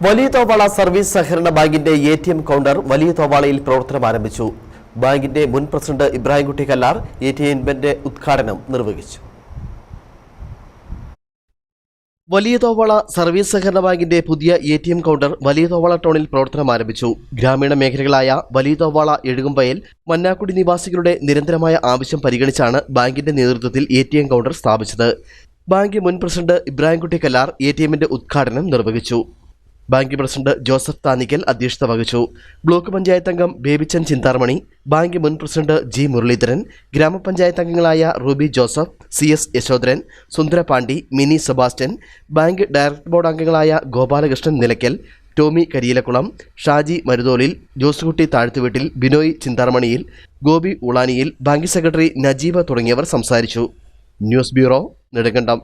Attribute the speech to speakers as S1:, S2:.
S1: വലിയ തോവാള സർവീസ് സഹകരണ ബാങ്കിന്റെ ATM കൗണ്ടർ വലിയ തോവാളയിൽ പ്രവർത്തനം ആരംഭിച്ചു. ബാങ്കിന്റെ മുൻ പ്രസിഡന്റ് ഇബ്രാഹിംകുട്ടി കല്ലാർ ATMന്റെ ഉദ്ഘാടനം നിർവഹിച്ചു. വലിയ തോവാള സർവീസ് സഹകരണ ബാങ്കിന്റെ പുതിയ ATM കൗണ്ടർ വലിയ തോവാള ടൗണിൽ പ്രവർത്തനം ആരംഭിച്ചു. ഗ്രാമീണ മേഖലകളായ വലിയ തോവാള, എഴുകുംവയൽ, മന്നാക്കുടി നിവാസികളുടെ നിരന്തരമായ ആവശ്യം പരിഗണിച്ചാണ് ബാങ്കിന്റെ നേതൃത്വത്തിൽ ATM കൗണ്ടർ സ്ഥാപിച്ചത്. ബാങ്ക് മുൻ പ്രസിഡന്റ് ഇബ്രാഹിംകുട്ടി കല്ലാർ ATMന്റെ ഉദ്ഘാടനം നിർവഹിച്ചു. ബാങ്ക് പ്രസിഡന്റ് ജോസഫ് താനിക്കൽ അധ്യക്ഷത വഹിച്ചു. ബ്ലോക്ക് പഞ്ചായത്ത് അംഗം ബേബിച്ചൻ ചിന്താർമണി, ബാങ്ക് മുൻ പ്രസിഡന്റ് G മുരളീധരൻ, ഗ്രാമപഞ്ചായത്ത് അംഗങ്ങളായ Ruby Joseph, CS Yashodharan, Sundarapandi, mini Sebastian, bank director board അംഗങ്ങളായ ഗോപാലകൃഷ്ണൻ നിലയ്ക്കൽ, ടോമി കരിയിലക്കുളം, ഷാജി മരുതോലിൽ, ജോസുകുട്ടി താഴ്ത്തുവീട്ടിൽ, ബിനോയ് ചിന്താർമണിയിൽ, ഗോപി ഉളാനിയിൽ, ബാങ്ക് സെക്രട്ടറി നജീബ് തുടങ്ങിയവർ സംസാരിച്ചു. News bureau, Nedumkandam.